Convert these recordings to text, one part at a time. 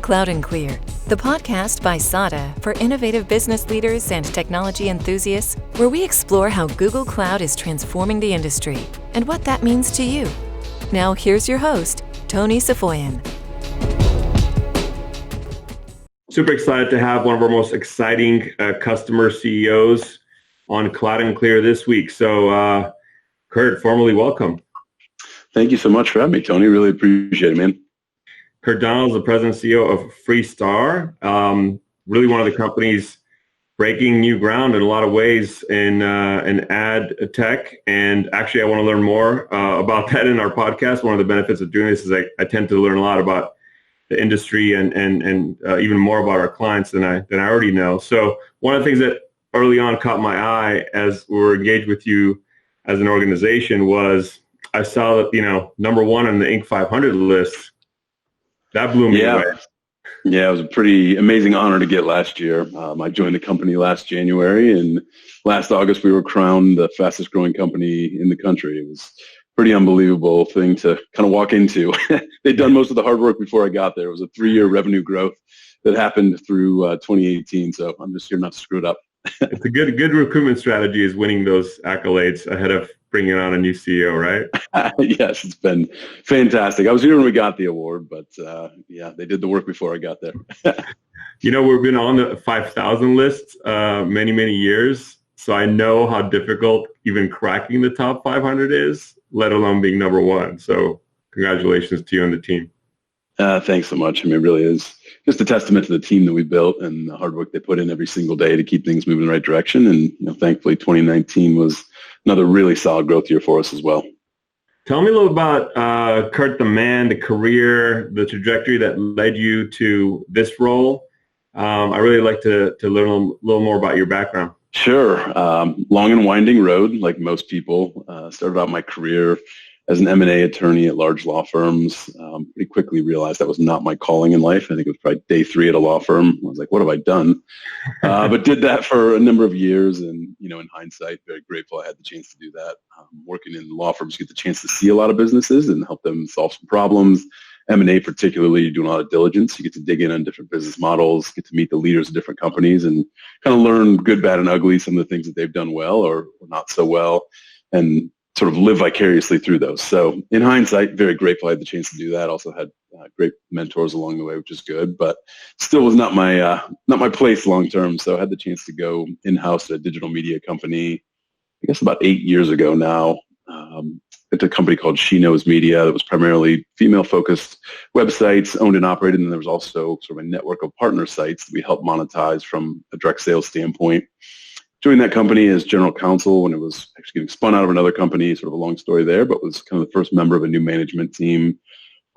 Cloud and Clear, the podcast by SADA for innovative business leaders and technology enthusiasts, where we explore how Google Cloud is transforming the industry and what that means to you. Now here's your host, Tony Safoian. Super excited to have one of our most exciting customer CEOs on Cloud and Clear this week. So, Kurt, formally welcome. Thank you so much for having me, Tony. Really appreciate it, man. Kurt Donnell is the president and CEO of Freestar, really one of the companies breaking new ground in a lot of ways in ad tech. And actually, I want to learn more about that in our podcast. One of the benefits of doing this is I tend to learn a lot about the industry and even more about our clients than I already know. So one of the things that early on caught my eye as we were engaged with you as an organization was I saw that, number one on the Inc. 500 list. That blew me away. Yeah, it was a pretty amazing honor to get last year. I joined the company last January, and last August we were crowned the fastest growing company in the country. It was a pretty unbelievable thing to kind of walk into. They'd done most of the hard work before I got there. It was a 3-year revenue growth that happened through 2018, so I'm just here not to screw it up. It's a good recruitment strategy is winning those accolades ahead of bringing on a new CEO, right? Yes, it's been fantastic. I was here when we got the award, but they did the work before I got there. We've been on the 5,000 list many, many years, so I know how difficult even cracking the top 500 is, let alone being number one. So congratulations to you and the team. Thanks so much. I mean, it really is just a testament to the team that we built and the hard work they put in every single day to keep things moving in the right direction. And thankfully, 2019 was another really solid growth year for us as well. Tell me a little about Kurt, the man, the career, the trajectory that led you to this role. I really like to learn a little more about your background. Sure. Long and winding road, like most people. Started out my career as an M&A attorney at large law firms. Pretty quickly realized that was not my calling in life. I think it was probably day 3 at a law firm. I was like, what have I done? But did that for a number of years. And, in hindsight, very grateful I had the chance to do that. Working in law firms, you get the chance to see a lot of businesses and help them solve some problems. M&A particularly, you're doing a lot of diligence. You get to dig in on different business models, get to meet the leaders of different companies and kind of learn good, bad, and ugly, some of the things that they've done well or not so well, and sort of live vicariously through those. So in hindsight, very grateful I had the chance to do that. Also had great mentors along the way, which is good, but still was not my place long term. So I had the chance to go in-house at a digital media company, I guess about 8 years ago now. It's a company called She Knows Media that was primarily female-focused websites, owned and operated, and there was also sort of a network of partner sites that we helped monetize from a direct sales standpoint. Joined that company as general counsel when it was actually getting spun out of another company, sort of a long story there, but was kind of the first member of a new management team.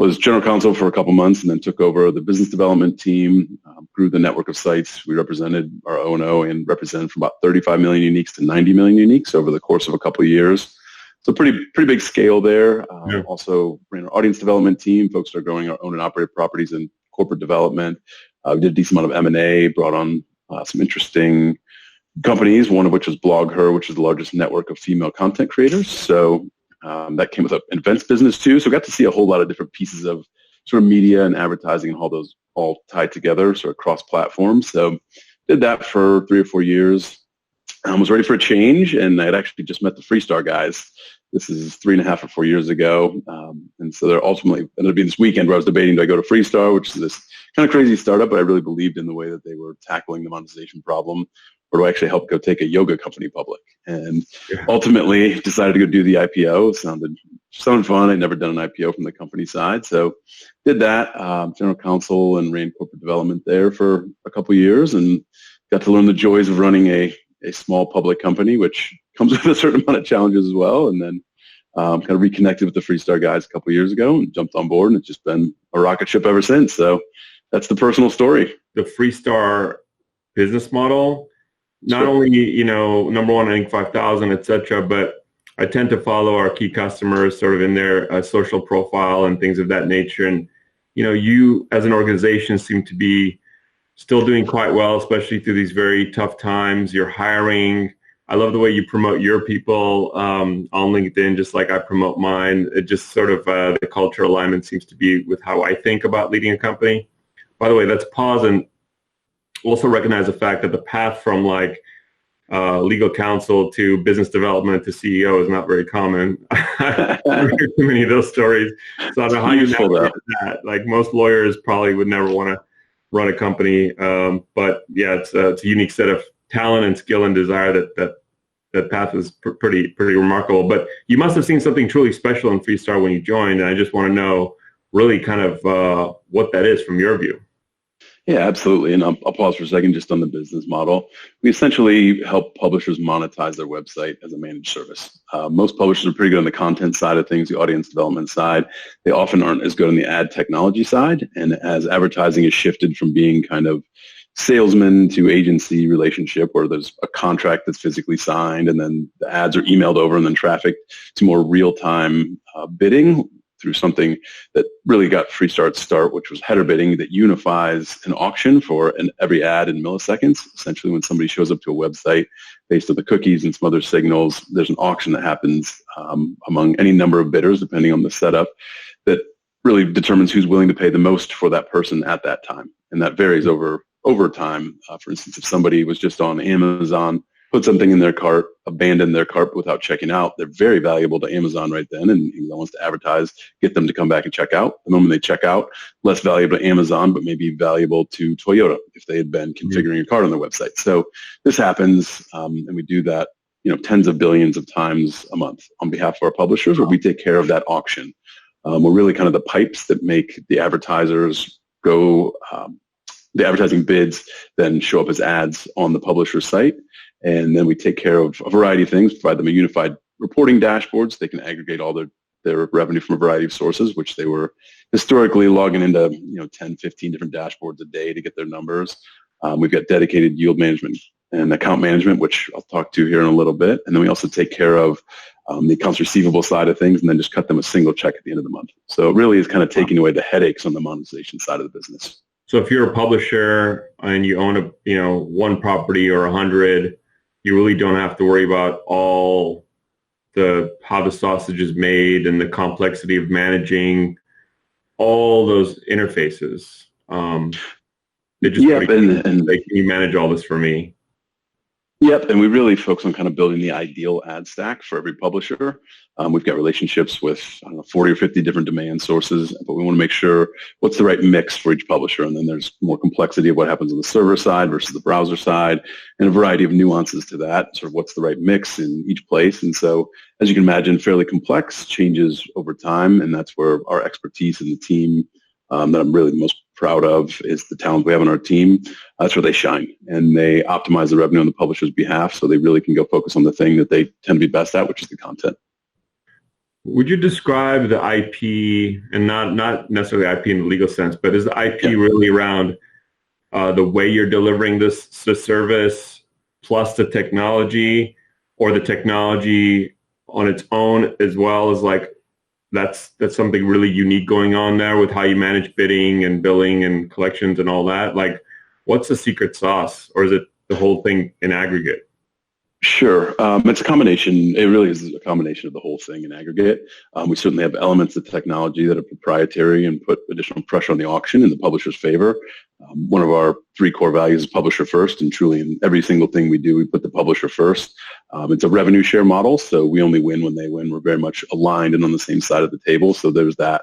Was general counsel for a couple months and then took over the business development team, grew the network of sites. We represented our O&O and represented from about 35 million uniques to 90 million uniques over the course of a couple of years. So pretty big scale there. Also ran our audience development team, folks that are growing our owned and operated properties and corporate development. We did a decent amount of M&A, brought on some interesting companies, one of which was BlogHer, which is the largest network of female content creators. So that came with an events business too. So we got to see a whole lot of different pieces of sort of media and advertising and all those all tied together, sort of cross platforms. So did that for 3 or 4 years. Was ready for a change, and I had actually just met the Freestar guys. This is 3.5 or 4 years ago. And so there ultimately ended up being this weekend where I was debating, do I go to Freestar, which is this kind of crazy startup, but I really believed in the way that they were tackling the monetization problem, or do I actually help go take a yoga company public? And ultimately decided to go do the IPO. Sounded fun. I'd never done an IPO from the company side. So did that, general counsel, and ran corporate development there for a couple of years and got to learn the joys of running a small public company, which comes with a certain amount of challenges as well. And then kind of reconnected with the Freestar guys a couple of years ago and jumped on board, and it's just been a rocket ship ever since. So that's the personal story. The Freestar business model, not only, number one, Inc. 5,000, et cetera, but I tend to follow our key customers sort of in their social profile and things of that nature. And, you as an organization seem to be still doing quite well, especially through these very tough times. You're hiring. I love the way you promote your people on LinkedIn, just like I promote mine. It just sort of the cultural alignment seems to be with how I think about leading a company. by the way, let's pause and also recognize the fact that the path from like legal counsel to business development to CEO is not very common. I don't hear too many of those stories. So I don't know how you navigate that. Like most lawyers probably would never want to run a company. But yeah, it's a unique set of talent and skill and desire that path is pretty remarkable. But you must have seen something truly special in Freestar when you joined. And I just want to know really kind of what that is from your view. Yeah, absolutely. And I'll pause for a second just on the business model. We essentially help publishers monetize their website as a managed service. Most publishers are pretty good on the content side of things, the audience development side. They often aren't as good on the ad technology side. And as advertising has shifted from being kind of salesman to agency relationship where there's a contract that's physically signed and then the ads are emailed over and then trafficked to more real-time bidding through something that really got Freestar its start, which was header bidding that unifies an auction for every ad in milliseconds. Essentially, when somebody shows up to a website based on the cookies and some other signals, there's an auction that happens among any number of bidders, depending on the setup, that really determines who's willing to pay the most for that person at that time. And that varies over time. For instance, if somebody was just on Amazon, put something in their cart, abandon their cart without checking out, they're very valuable to Amazon right then, and Amazon wants to advertise, get them to come back and check out. The moment they check out, less valuable to Amazon, but maybe valuable to Toyota if they had been configuring a cart on their website. So this happens, and we do that, tens of billions of times a month on behalf of our publishers, where we take care of that auction. We're really kind of the pipes that make the advertisers go. The advertising bids then show up as ads on the publisher's site. And then we take care of a variety of things, provide them a unified reporting dashboard so they can aggregate all their revenue from a variety of sources, which they were historically logging into 10, 15 different dashboards a day to get their numbers. We've got dedicated yield management and account management, which I'll talk to here in a little bit. And then we also take care of the accounts receivable side of things and then just cut them a single check at the end of the month. So it really is kind of taking away the headaches on the monetization side of the business. So if you're a publisher and you own one property or 100, you really don't have to worry about all how the sausage is made and the complexity of managing all those interfaces. They just can you manage all this for me? Yep, and we really focus on kind of building the ideal ad stack for every publisher. We've got relationships with 40 or 50 different demand sources, but we want to make sure what's the right mix for each publisher. And then there's more complexity of what happens on the server side versus the browser side, and a variety of nuances to that, sort of what's the right mix in each place. And so, as you can imagine, fairly complex, changes over time, and that's where our expertise and the team that I'm really most proud of is the talent we have on our team. That's where they shine, and they optimize the revenue on the publisher's behalf so they really can go focus on the thing that they tend to be best at, which is the content. Would you describe the IP, and not necessarily IP in the legal sense, but is the IP really around the way you're delivering the service plus the technology, or the technology on its own as well as like that's something really unique going on there with how you manage bidding and billing and collections and all that? Like, what's the secret sauce, or is it the whole thing in aggregate? Sure. It's a combination. It really is a combination of the whole thing in aggregate. We certainly have elements of technology that are proprietary and put additional pressure on the auction in the publisher's favor. One of our 3 core values is publisher first, and truly in every single thing we do, we put the publisher first. It's a revenue share model, so we only win when they win. We're very much aligned and on the same side of the table, so there's that.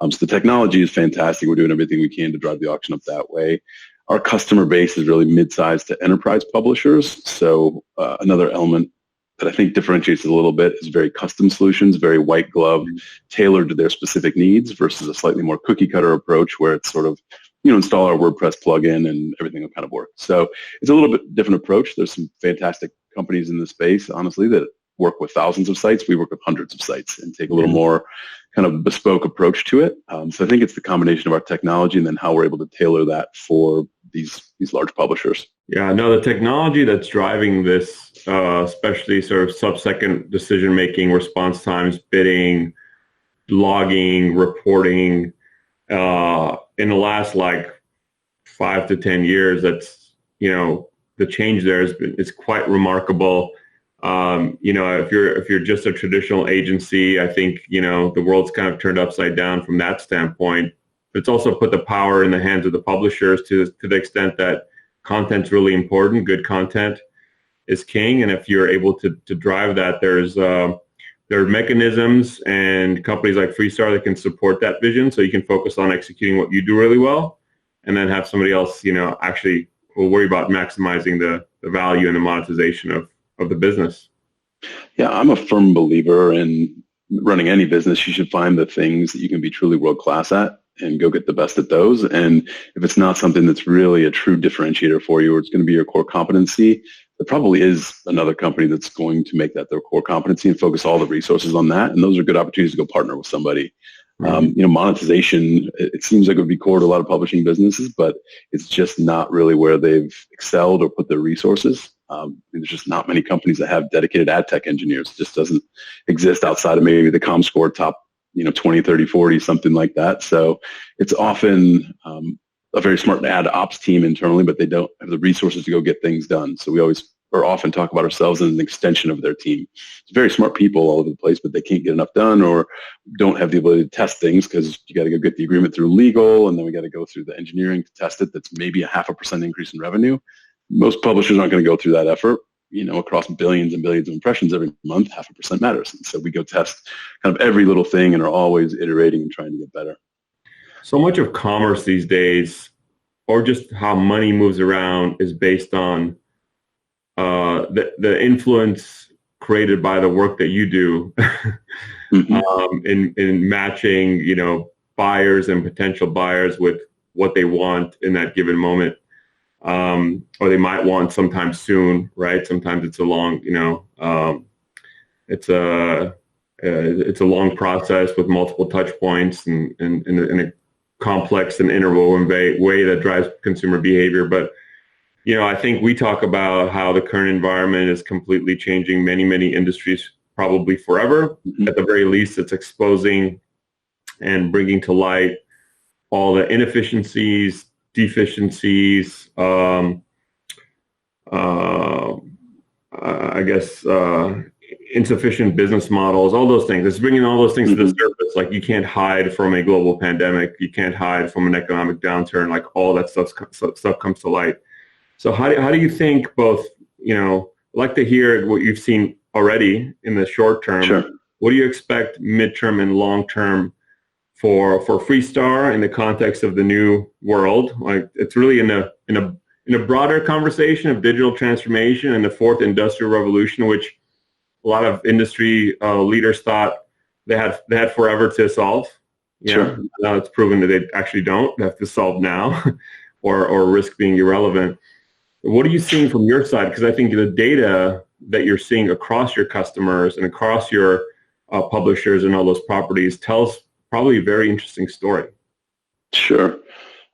So the technology is fantastic. We're doing everything we can to drive the auction up that way. Our customer base is really mid-sized to enterprise publishers. So another element that I think differentiates it a little bit is very custom solutions, very white glove, tailored to their specific needs versus a slightly more cookie cutter approach where it's sort of, install our WordPress plugin and everything will kind of work. So it's a little bit different approach. There's some fantastic companies in this space, honestly, that work with thousands of sites. We work with hundreds of sites and take a little more kind of bespoke approach to it. So I think it's the combination of our technology and then how we're able to tailor that for these large publishers. Yeah, no, the technology that's driving this, especially sort of sub-second decision-making, response times, bidding, logging, reporting, in the last 5 to 10 years, that's, the change there is quite remarkable. If you're just a traditional agency, I think, the world's kind of turned upside down from that standpoint. It's also put the power in the hands of the publishers to the extent that content's really important. Good content is king, and if you're able to drive that, there are mechanisms and companies like Freestar that can support that vision, so you can focus on executing what you do really well, and then have somebody else, actually will worry about maximizing the value and the monetization of the business. Yeah, I'm a firm believer in running any business. You should find the things that you can be truly world-class at and go get the best at those. And if it's not something that's really a true differentiator for you, or it's going to be your core competency, there probably is another company that's going to make that their core competency and focus all the resources on that. And those are good opportunities to go partner with somebody. Monetization, it seems like it would be core to a lot of publishing businesses, but it's just not really where they've excelled or put their resources. There's just not many companies that have dedicated ad tech engineers. It just doesn't exist outside of maybe the ComScore top 20, 30, 40, something like that. So it's often a very smart ad ops team internally, but they don't have the resources to go get things done. So we always or often talk about ourselves as an extension of their team. It's very smart people all over the place, but they can't get enough done or don't have the ability to test things because you got to go get the agreement through legal, and then we got to go through the engineering to test it. That's maybe a 0.5% increase in revenue. Most publishers aren't going to go through that effort. Across billions and billions of impressions every month, 0.5% matters. And so we go test kind of every little thing and are always iterating and trying to get better. So much of commerce these days, or just how money moves around, is based on the influence created by the work that you do in matching, buyers and potential buyers with what they want in that given moment. Or they might want sometime soon, right? Sometimes it's a long, it's a long process with multiple touch points and in a complex and interwoven way that drives consumer behavior. But, I think we talk about how the current environment is completely changing many, many industries, probably forever. At the very least, it's exposing and bringing to light all the inefficiencies, deficiencies, insufficient business models, all those things. It's bringing all those things to the surface. Like, you can't hide from a global pandemic. You can't hide from an economic downturn. Like, all that stuff comes to light. So how do you think both, I'd like to hear what you've seen already in the short term. Sure. What do you expect midterm and long term for Freestar in the context of the new world? Like, it's really in a broader conversation of digital transformation and the fourth industrial revolution, which a lot of industry leaders thought they had forever to solve. Sure. Now it's proven that they actually don't. They have to solve now, or risk being irrelevant. What are you seeing from your side? Because I think the data that you're seeing across your customers and across your publishers and all those properties tells probably a very interesting story. Sure.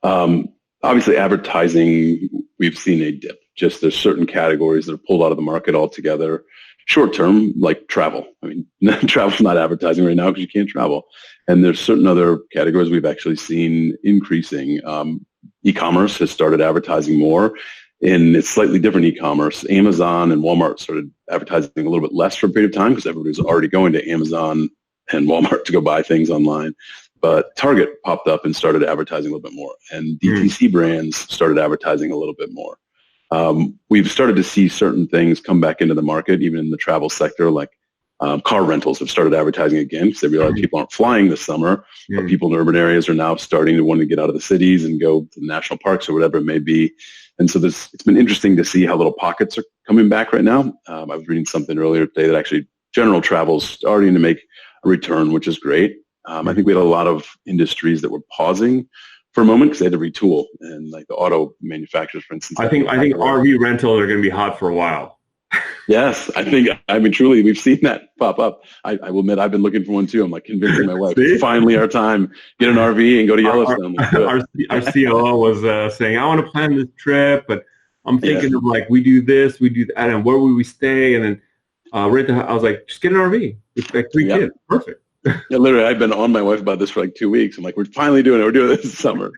Obviously, advertising, we've seen a dip. Just there's certain categories that are pulled out of the market altogether. Short term, like travel. I mean, travel's not advertising right now because you can't travel. And there's certain other categories we've actually seen increasing. E-commerce has started advertising more. And it's slightly different e-commerce. Amazon and Walmart started advertising a little bit less for a period of time because everybody was already going to Amazon and Walmart to go buy things online. But Target popped up and started advertising a little bit more. And DTC brands started advertising a little bit more. We've started to see certain things come back into the market, even in the travel sector, like car rentals have started advertising again because they realize people aren't flying this summer. But people in urban areas are now starting to want to get out of the cities and go to the national parks or whatever it may be. And so it's been interesting to see how little pockets are coming back right now. I was reading something earlier today that actually general travel is starting to make a return, which is great. I think we had a lot of industries that were pausing for a moment because they had to retool, and like the auto manufacturers, for instance. I think RV rentals are going to be hot for a while. Yes, truly, we've seen that pop up. I will admit, I've been looking for one too. I'm like convincing my wife, finally our time, get an RV and go to Yellowstone. Our COO was saying, I want to plan this trip, but I'm thinking of like, we do this, we do that, and where would we stay? And then I was like, just get an RV. It's like 3 kids. Perfect. Yeah, literally, I've been on my wife about this for like 2 weeks. I'm like, we're finally doing it. We're doing it this summer.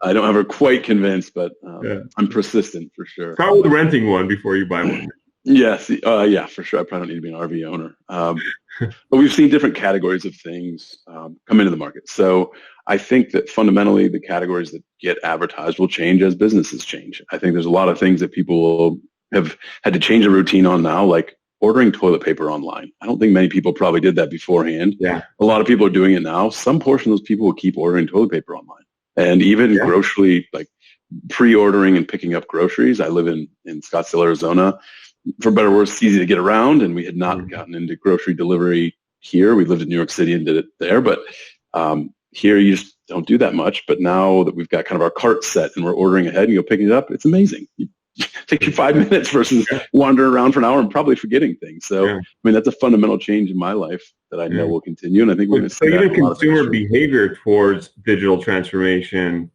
I don't have her quite convinced, but I'm persistent for sure. Start with renting one before you buy one. Yes. For sure. I probably don't need to be an RV owner. But we've seen different categories of things come into the market. So I think that fundamentally the categories that get advertised will change as businesses change. I think there's a lot of things that people have had to change a routine on now, like ordering toilet paper online. I don't think many people probably did that beforehand. Yeah. A lot of people are doing it now. Some portion of those people will keep ordering toilet paper online. And even grocery, like pre-ordering and picking up groceries. I live in Scottsdale, Arizona. For better or worse, it's easy to get around, and we had not gotten into grocery delivery here. We lived in New York City and did it there, but here you just don't do that much. But now that we've got kind of our cart set and we're ordering ahead and you go pick it up, it's amazing. It takes you 5 minutes versus wandering around for an hour and probably forgetting things. So, I mean, that's a fundamental change in my life that I know will continue, and I think we're going to see that. Even consumer behavior towards digital transformation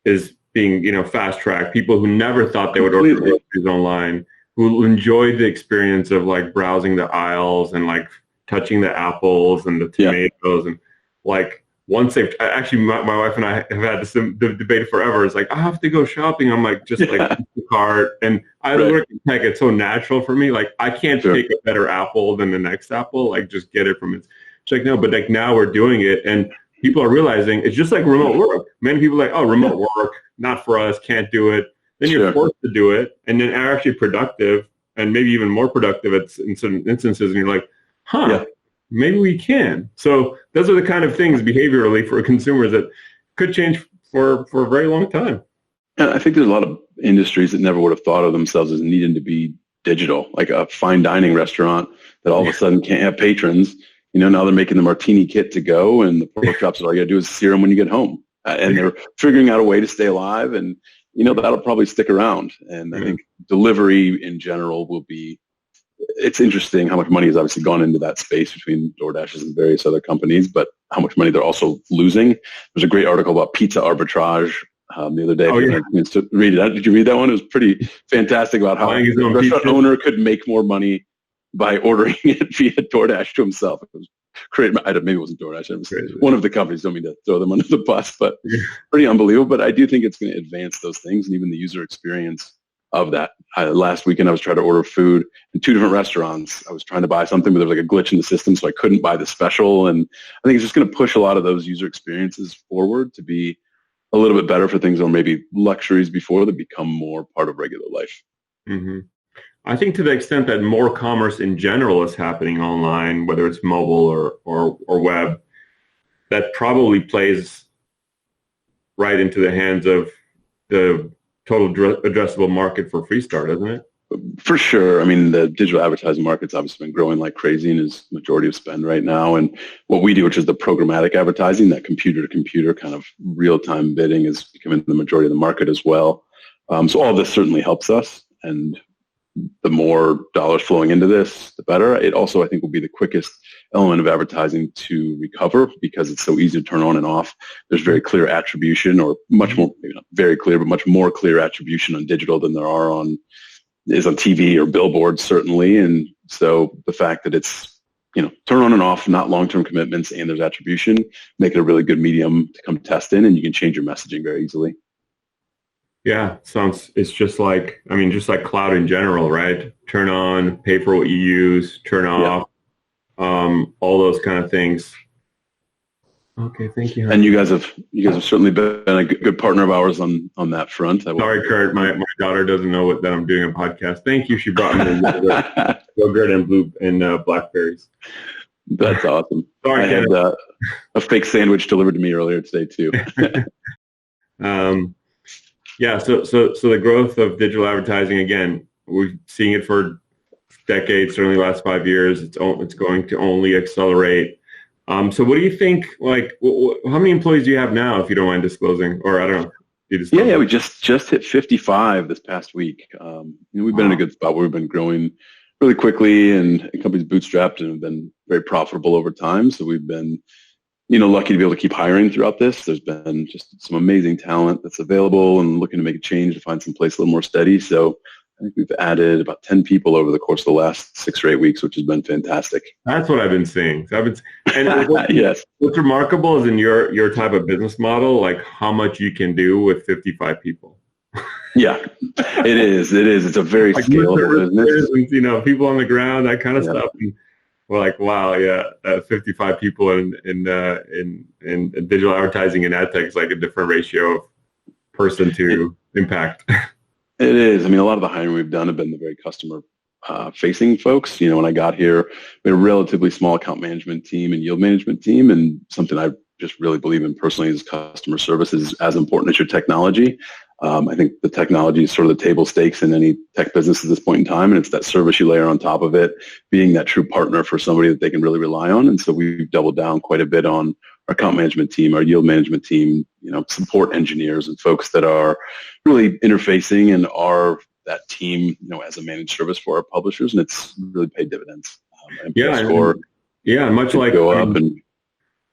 is being, fast-tracked. People who never thought they would order groceries online, who enjoyed the experience of like browsing the aisles and like touching the apples and the tomatoes and like once they've actually my wife and I have had this debate forever. It's like I have to go shopping. I'm like just like the cart, and I work in tech. It's so natural for me. Like I can't pick a better apple than the next apple. Like just get it from it. It's like no, but like now we're doing it, and people are realizing it's just like remote work. Many people are like, oh, remote work, not for us, can't do it. Then you're forced to do it, and then are actually productive, and maybe even more productive in certain instances. And you're like, maybe we can. So those are the kind of things behaviorally for consumers that could change for a very long time. And I think there's a lot of industries that never would have thought of themselves as needing to be digital, like a fine dining restaurant that all of a sudden can't have patrons. Now they're making the martini kit to go, and the pork chops, all you got to do is sear them when you get home. And they're figuring out a way to stay alive, and that'll probably stick around. And I think delivery in general will be, it's interesting how much money has obviously gone into that space between DoorDashes and various other companies, but how much money they're also losing. There's a great article about pizza arbitrage the other day. To read it. Did you read that one? It was pretty fantastic about how the restaurant owner could make more money by ordering it via DoorDash to himself. It was great. Maybe it wasn't DoorDash. It was one of the companies. Don't mean to throw them under the bus, but pretty unbelievable. But I do think it's going to advance those things and even the user experience of that. Last weekend, I was trying to order food in 2 different restaurants. I was trying to buy something, but there was like a glitch in the system, so I couldn't buy the special. And I think it's just going to push a lot of those user experiences forward to be a little bit better for things or maybe luxuries before that become more part of regular life. Mm-hmm. I think to the extent that more commerce in general is happening online, whether it's mobile or web, that probably plays right into the hands of the total addressable market for Freestar, doesn't it? For sure. I mean, the digital advertising market's obviously been growing like crazy and is majority of spend right now. And what we do, which is the programmatic advertising, that computer-to-computer kind of real-time bidding, is becoming the majority of the market as well. So all of this certainly helps us. And the more dollars flowing into this, the better. It also, I think, will be the quickest element of advertising to recover because it's so easy to turn on and off. There's very clear attribution, or much more, maybe not very clear, but much more clear attribution on digital than there on TV or billboards, certainly. And so the fact that it's, turn on and off, not long-term commitments, and there's attribution, make it a really good medium to come test in, and you can change your messaging very easily. Yeah, it's just like cloud in general, right? Turn on, pay for what you use, turn off, all those kind of things. Okay, thank you. And you guys have certainly been a good partner of ours on that front. Sorry, Kurt, my daughter doesn't know that I'm doing a podcast. Thank you. She brought me yogurt and blackberries. That's awesome. Sorry, I had a fake sandwich delivered to me earlier today too. Yeah, so the growth of digital advertising, again, we're seeing it for decades, certainly the last 5 years. It's going to only accelerate. So what do you think, like, how many employees do you have now, if you don't mind disclosing? Or I don't know. Yeah, we just hit 55 this past week. We've been in a good spot where we've been growing really quickly, and the company's bootstrapped and have been very profitable over time. So we've been lucky to be able to keep hiring throughout this. There's been just some amazing talent that's available and looking to make a change to find some place a little more steady. So I think we've added about 10 people over the course of the last 6 or 8 weeks, which has been fantastic. That's what I've been seeing. Yes. What's remarkable is in your type of business model, like how much you can do with 55 people. Yeah, it is. It's a very scalable business. People on the ground, that kind of stuff. And We're like, wow, yeah, 55 people in digital advertising and ad tech is like a different ratio of person to impact. It is. I mean, a lot of the hiring we've done have been the very customer facing folks. You know, when I got here, we had a relatively small account management team and yield management team, and something I just really believe in personally is customer service is as important as your technology. I think the technology is sort of the table stakes in any tech business at this point in time, and it's that service you layer on top of it, being that true partner for somebody that they can really rely on. And so we've doubled down quite a bit on our account management team, our yield management team, you know, support engineers and folks that are really interfacing and are that team, you know, as a managed service for our publishers, and it's really paid dividends. Much like go up, and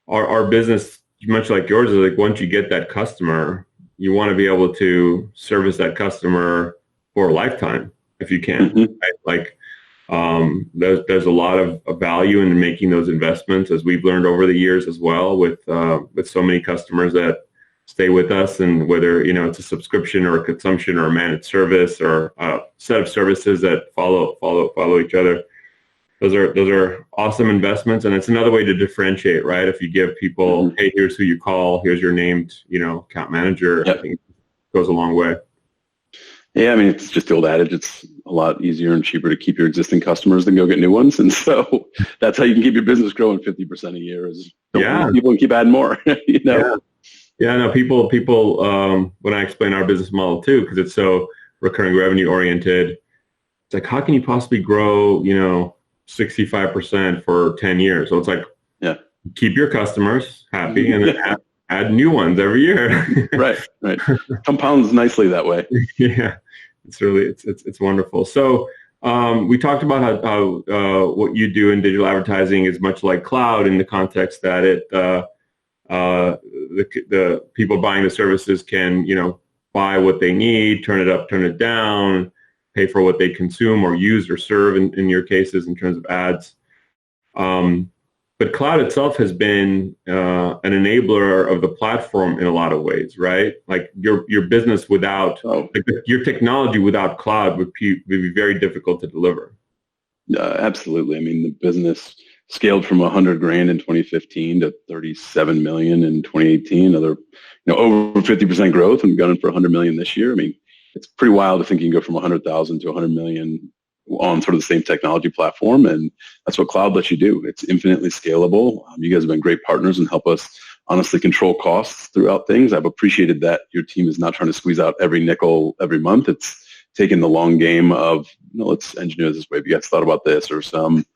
our business, much like yours, is like once you get that customer, you want to be able to service that customer for a lifetime if you can. Mm-hmm. Right? Like there's a lot of value in making those investments, as we've learned over the years as well, with so many customers that stay with us, and whether, you know, it's a subscription or a consumption or a managed service or a set of services that follow each other. Those are awesome investments, and it's another way to differentiate, right? If you give people, hey, here's who you call, here's your named, you know, account manager, yep. I think it goes a long way. Yeah, I mean, it's just the old adage, it's a lot easier and cheaper to keep your existing customers than go get new ones. And so that's how you can keep your business growing 50% a year, is people can keep adding more, you know? Yeah, no, people, when I explain our business model too, because it's so recurring revenue oriented, it's like, how can you possibly grow, you know, 65% for 10 years? So it's like, keep your customers happy and then add new ones every year. Right. Compounds nicely that way. Yeah, it's really, it's wonderful. So we talked about how what you do in digital advertising is much like cloud, in the context that the people buying the services can, you know, buy what they need, turn it up, turn it down, pay for what they consume or use or serve in your cases in terms of ads. But cloud itself has been an enabler of the platform in a lot of ways, right? Like your business without, like your technology without cloud would be very difficult to deliver. Absolutely. I mean, the business scaled from $100,000 in 2015 to 37 million in 2018. Another, you know, over 50% growth, and gunning for 100 million this year. I mean, it's pretty wild to think you can go from 100,000 to 100 million on sort of the same technology platform, and that's what cloud lets you do. It's infinitely scalable. You guys have been great partners and help us honestly control costs throughout things. I've appreciated that your team is not trying to squeeze out every nickel every month. It's taking the long game of, you know, let's engineer this way. Have you guys thought about this? Or some,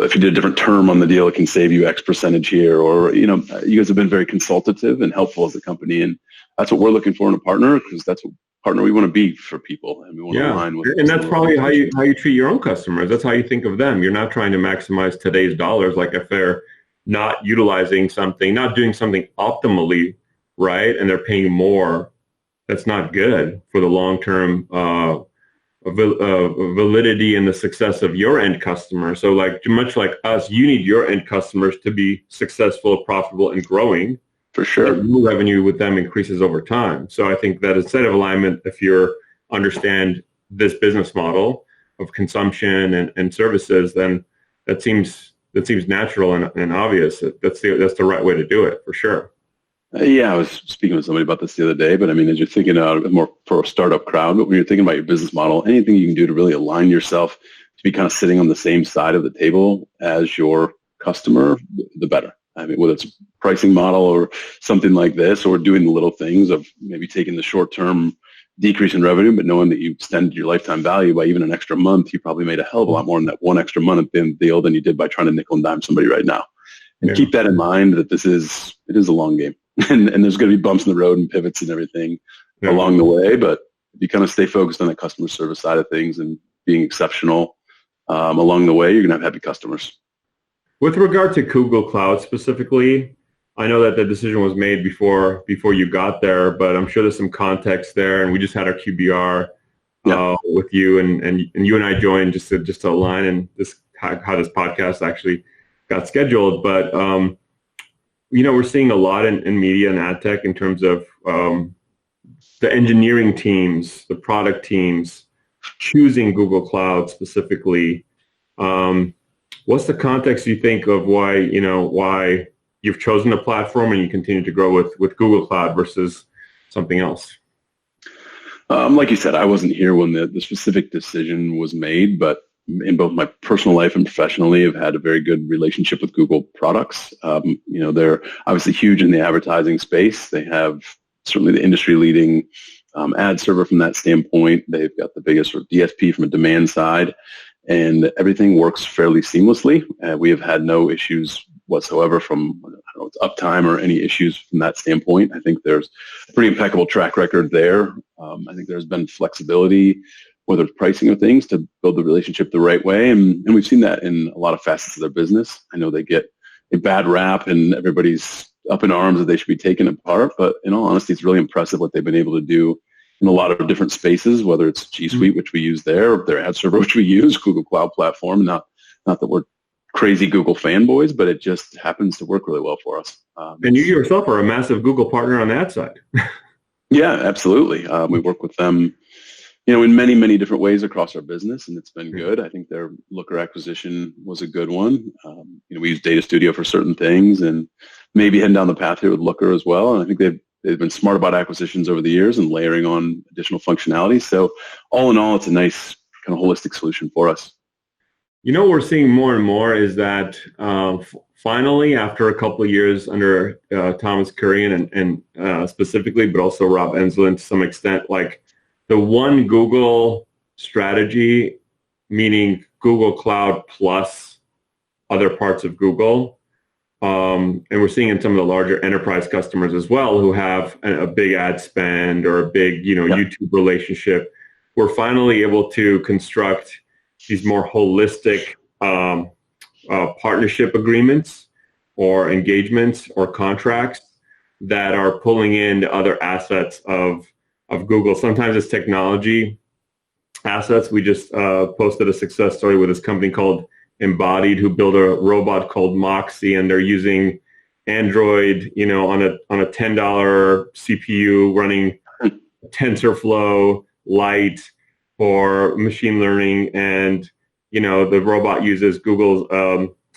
if you did a different term on the deal, it can save you X percentage here. Or, you know, you guys have been very consultative and helpful as a company, and that's what we're looking for in a partner, because that's what partner we want to be for people, and we want to align with. And that's probably how you treat your own customers. That's how you think of them. You're not trying to maximize today's dollars. Like if they're not utilizing something, not doing something optimally right, and they're paying more, that's not good for the long-term validity and the success of your end customer. So like much like us, you need your end customers to be successful, profitable, and growing. For sure. Your revenue with them increases over time. So I think that instead of alignment, if you understand this business model of consumption and services, then that seems natural and obvious. That's the right way to do it, for sure. Yeah, I was speaking with somebody about this the other day, but I mean, as you're thinking about more for a startup crowd, but when you're thinking about your business model, anything you can do to really align yourself to be kind of sitting on the same side of the table as your customer, the better. I mean, whether it's a pricing model or something like this, or doing the little things of maybe taking the short-term decrease in revenue, but knowing that you extended your lifetime value by even an extra month, you probably made a hell of a lot more in that one extra month at the end of the deal than you did by trying to nickel and dime somebody right now. And keep that in mind, that it is a long game. And there's going to be bumps in the road and pivots and everything along the way. But if you kind of stay focused on the customer service side of things and being exceptional along the way, you're going to have happy customers. With regard to Google Cloud specifically, I know that the decision was made before you got there, but I'm sure there's some context there. And we just had our QBR with you, and you and I joined just to align and how this podcast actually got scheduled. But we're seeing a lot in media and ad tech in terms of the engineering teams, the product teams choosing Google Cloud specifically What's the context you think of why you've chosen a platform and you continue to grow with Google Cloud versus something else? Like you said, I wasn't here when the specific decision was made, but in both my personal life and professionally, I've had a very good relationship with Google products. They're obviously huge in the advertising space. They have certainly the industry-leading ad server from that standpoint. They've got the biggest sort of DSP from a demand side, and everything works fairly seamlessly. We have had no issues whatsoever from uptime or any issues from that standpoint. I think there's a pretty impeccable track record there. I think there's been flexibility, whether it's pricing or things, to build the relationship the right way. And we've seen that in a lot of facets of their business. I know they get a bad rap and everybody's up in arms that they should be taken apart. But in all honesty, it's really impressive what they've been able to do in a lot of different spaces, whether it's G Suite, which we use there, or their ad server, which we use, Google Cloud Platform. Not that we're crazy Google fanboys, but it just happens to work really well for us. And you yourself are a massive Google partner on that side. Yeah, absolutely. We work with them, in many, many different ways across our business, and it's been good. I think their Looker acquisition was a good one. We use Data Studio for certain things, and maybe heading down the path here with Looker as well. And I think they've been smart about acquisitions over the years and layering on additional functionality. So all in all, it's a nice kind of holistic solution for us. What we're seeing more and more is that finally, after a couple of years under Thomas Kurian and specifically, but also Rob Enslin to some extent, like the one Google strategy, meaning Google Cloud plus other parts of Google. And we're seeing in some of the larger enterprise customers as well who have a big ad spend or a big, YouTube relationship. We're finally able to construct these more holistic partnership agreements or engagements or contracts that are pulling in other assets of Google. Sometimes it's technology assets. We just posted a success story with this company called Embodied, who built a robot called Moxie, and they're using Android, on a $10 CPU running TensorFlow Lite for machine learning, and the robot uses Google's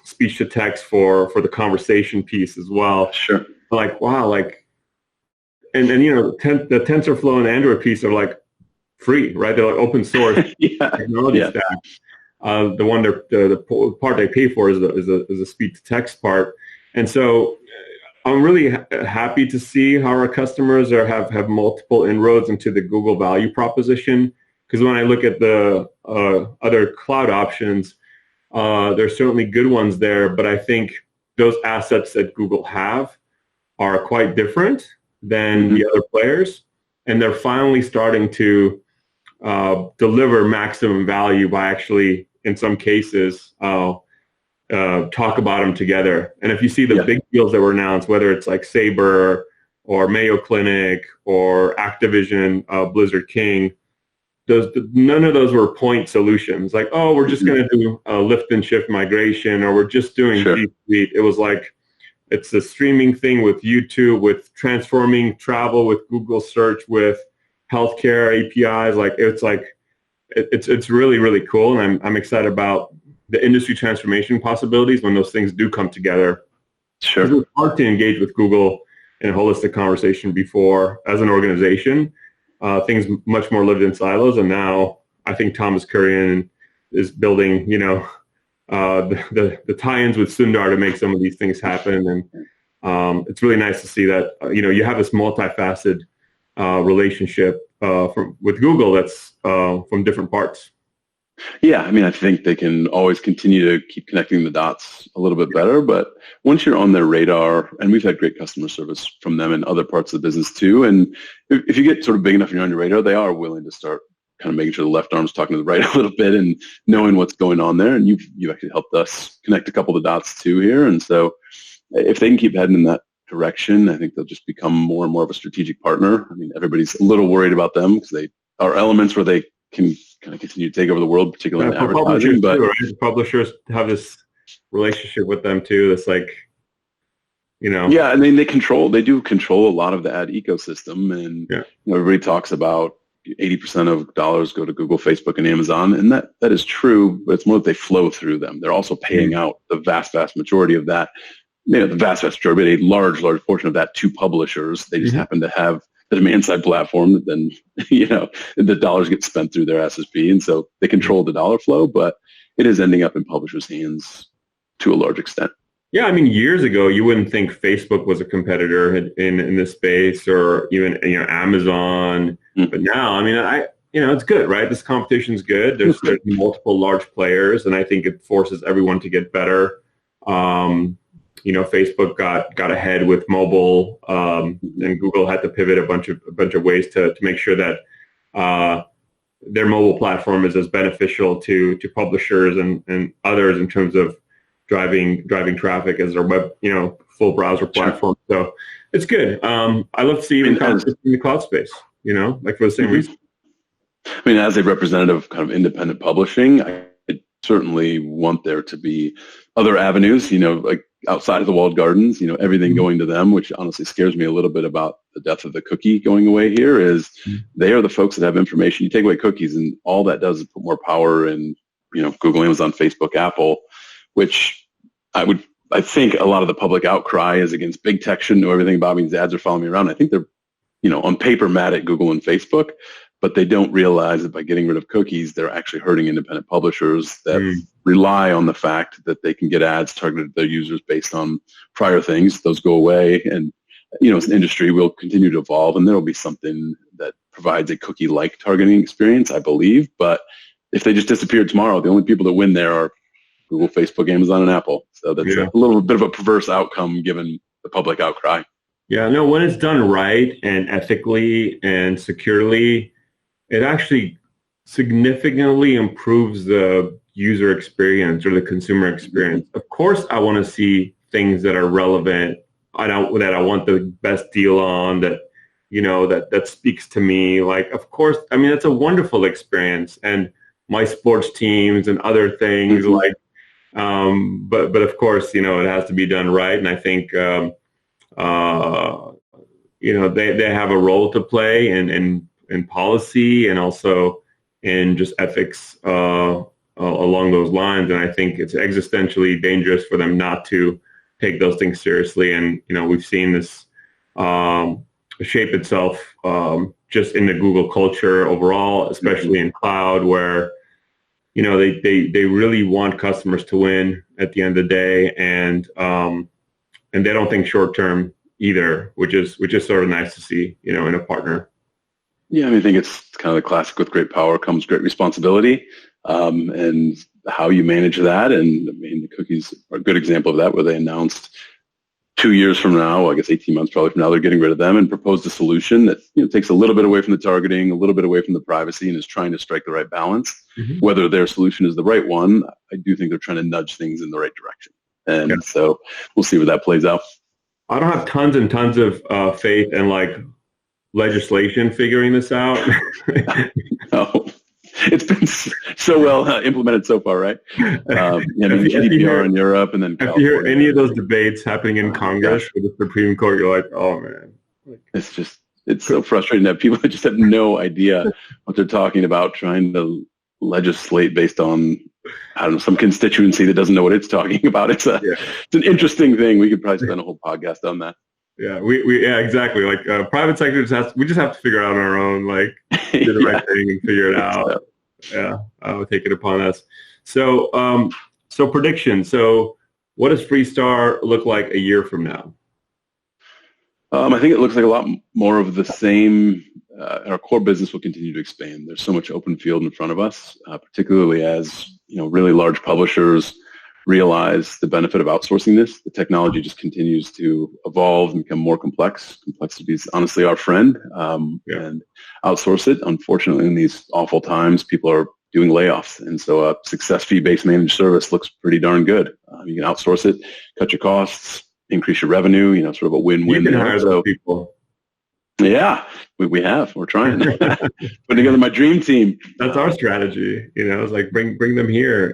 speech to text for the conversation piece as well. Sure. Like, wow, like, and the TensorFlow and Android piece are like free, right? They're like open source technology stack. The part they pay for is the speech to text part, and so I'm really happy to see how our customers have multiple inroads into the Google value proposition. Because when I look at the other cloud options, there's certainly good ones there, but I think those assets that Google have are quite different than the other players, and they're finally starting to deliver maximum value by actually, in some cases, talk about them together. And if you see the big deals that were announced, whether it's like Sabre or Mayo Clinic or Activision, Blizzard King, none of those were point solutions. Like, oh, we're just going to do a lift and shift migration, or we're just doing G Suite. It was like, it's a streaming thing with YouTube, with transforming travel, with Google search, with healthcare APIs. Like, it's really, really cool. And I'm excited about the industry transformation possibilities when those things do come together. Sure. It was hard to engage with Google in a holistic conversation before as an organization. Things much more lived in silos, and now I think Thomas Kurian is building, the tie-ins with Sundar to make some of these things happen, and it's really nice to see that you have this multifaceted relationship with Google that's from different parts. Yeah, I think they can always continue to keep connecting the dots a little bit better, but once you're on their radar, and we've had great customer service from them in other parts of the business too, and if you get sort of big enough and you're on your radar, they are willing to start kind of making sure the left arm's talking to the right a little bit and knowing what's going on there, and you've actually helped us connect a couple of the dots too here, and so if they can keep heading in that direction, I think they'll just become more and more of a strategic partner. Everybody's a little worried about them because they are elements where they can kind of continue to take over the world, particularly in advertising. But publishers have this relationship with them too. That's like, Yeah, they do control a lot of the ad ecosystem, and everybody talks about 80% of dollars go to Google, Facebook, and Amazon. And that is true, but it's more that they flow through them. They're also paying out the vast majority of that, the vast majority, but a large portion of that to publishers. They just happen to have the demand side platform that then, the dollars get spent through their SSP. And so they control the dollar flow, but it is ending up in publishers' hands to a large extent. Yeah, I mean, years ago, you wouldn't think Facebook was a competitor in this space, or even Amazon. But now, I mean, it's good, right? This competition's good. There's multiple large players, and I think it forces everyone to get better. Facebook got ahead with mobile, and Google had to pivot a bunch of ways to make sure that their mobile platform is as beneficial to publishers and others in terms of driving traffic as their web, full browser platform. So it's good. I love to see even competition in the cloud space, like for the same reason. I mean, as a representative of kind of independent publishing, I certainly want there to be other avenues, like outside of the walled gardens, everything going to them, which honestly scares me a little bit about the death of the cookie going away here, is they are the folks that have information. You take away cookies and all that does is put more power in, Google, Amazon, Facebook, Apple, which I think a lot of the public outcry is against big tech shouldn't know everything about me. These ads are following me around. I think they're, on paper mad at Google and Facebook, but they don't realize that by getting rid of cookies, they're actually hurting independent publishers that rely on the fact that they can get ads targeted at their users based on prior things. Those go away. And, as an industry, we'll continue to evolve, and there will be something that provides a cookie-like targeting experience, I believe. But if they just disappeared tomorrow, the only people that win there are Google, Facebook, Amazon, and Apple. So that's a little bit of a perverse outcome given the public outcry. Yeah, no, when it's done right and ethically and securely, it actually significantly improves the user experience or the consumer experience. Of course, I want to see things that are relevant, that I want the best deal on, that, that speaks to me. Like, of course, I mean, it's a wonderful experience, and my sports teams and other things like, but of course, it has to be done right. And I think, they have a role to play in policy and also in just ethics along those lines. And I think it's existentially dangerous for them not to take those things seriously. And, we've seen this shape itself just in the Google culture overall, especially in cloud, where they really want customers to win at the end of the day, and they don't think short term either, which is sort of nice to see, in a partner. Yeah, I mean, I think it's kind of the classic: with great power comes great responsibility, and how you manage that. And I mean, the cookies are a good example of that, where they announced 2 years from now, I guess 18 months probably from now, they're getting rid of them and proposed a solution that takes a little bit away from the targeting, a little bit away from the privacy, and is trying to strike the right balance. Whether their solution is the right one, I do think they're trying to nudge things in the right direction. And so we'll see where that plays out. I don't have tons and tons of faith in legislation figuring this out. No. It's been so well implemented so far, right? GDPR in Europe, and then if you hear any of those debates happening in Congress with the Supreme Court, you're like, oh man. It's so frustrating that people just have no idea what they're talking about, trying to legislate based on, I don't know, some constituency that doesn't know what it's talking about. It's an interesting thing. We could probably spend a whole podcast on that. Yeah, yeah, exactly. Private sector we just have to figure it out on our own, do the right thing and figure it out. Yeah, take it upon us. So, prediction. So, what does Freestar look like a year from now? I think it looks like a lot more of the same. Our core business will continue to expand. There's so much open field in front of us, particularly as really large publishers realize the benefit of outsourcing this. The technology just continues to evolve and become more complex. Complexity is honestly our friend, and outsource it. Unfortunately, in these awful times, people are doing layoffs, and so a success fee-based managed service looks pretty darn good. You can outsource it, cut your costs, increase your revenue. Sort of a win-win. You can hire those people. Yeah, we have. We're trying. Putting together my dream team. That's our strategy. It's like bring them here.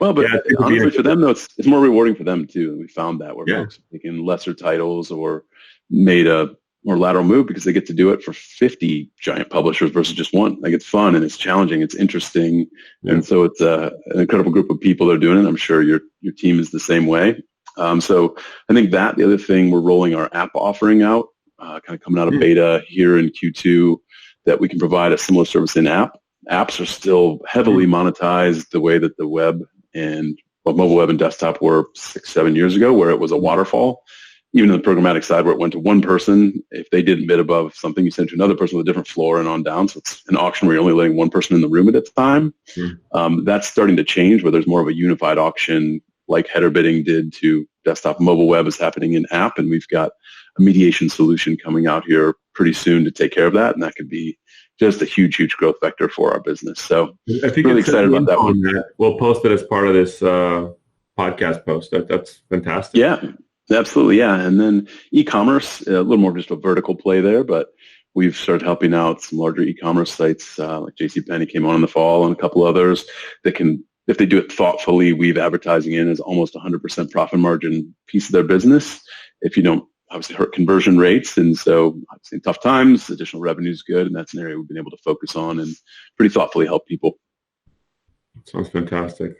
Well, but honestly, for them, though, it's more rewarding for them, too. We found that where folks are taking lesser titles or made a more lateral move because they get to do it for 50 giant publishers versus just one. Like, it's fun and it's challenging, it's interesting. Yeah. And so it's an incredible group of people that are doing it. I'm sure your team is the same way. So I think that the other thing, we're rolling our app offering out, kind of coming out of beta here in Q2, that we can provide a similar service in app. Apps are still heavily monetized the way that the web and mobile web and desktop were 6-7 years ago, where it was a waterfall. Even on the programmatic side, where it went to one person, if they didn't bid above something, you sent to another person with a different floor and on down. So it's an auction where you're only letting one person in the room at a time. That's starting to change, where there's more of a unified auction, like header bidding did to desktop and mobile web, is happening in app. And we've got a mediation solution coming out here pretty soon to take care of that. And that could be just a huge, huge growth vector for our business. So I think really excited about that one. We'll post it as part of this podcast post. That's fantastic. Yeah, absolutely. Yeah. And then e-commerce, a little more just a vertical play there, but we've started helping out some larger e-commerce sites like JCPenney came on in the fall, and a couple others that can, if they do it thoughtfully, weave advertising in as almost 100% profit margin piece of their business. If you don't obviously hurt conversion rates. And so obviously in tough times, additional revenue is good. And that's an area we've been able to focus on and pretty thoughtfully help people. Sounds fantastic.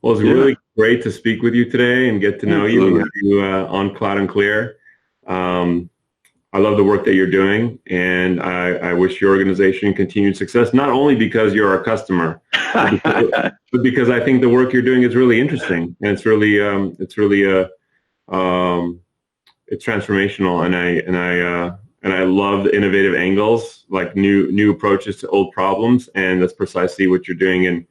Well, it's really great to speak with you today and get to know you and have you on Cloud and Clear. I love the work that you're doing, and I wish your organization continued success, not only because you're our customer, but because I think the work you're doing is really interesting, and it's transformational, and I love the innovative angles, like new approaches to old problems, and that's precisely what you're doing in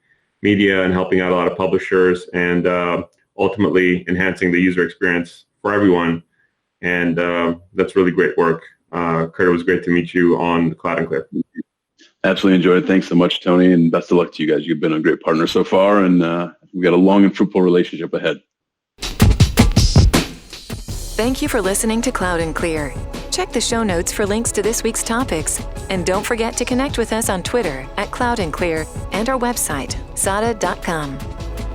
media and helping out a lot of publishers and ultimately enhancing the user experience for everyone. And that's really great work. Kurt, it was great to meet you on Cloud and Clear. Absolutely enjoyed it. Thanks so much, Tony, and best of luck to you guys. You've been a great partner so far, and we've got a long and fruitful relationship ahead. Thank you for listening to Cloud and Clear. Check the show notes for links to this week's topics. And don't forget to connect with us on Twitter @Cloud and Clear and our website, sada.com.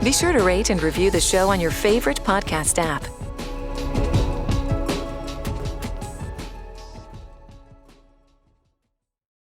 Be sure to rate and review the show on your favorite podcast app.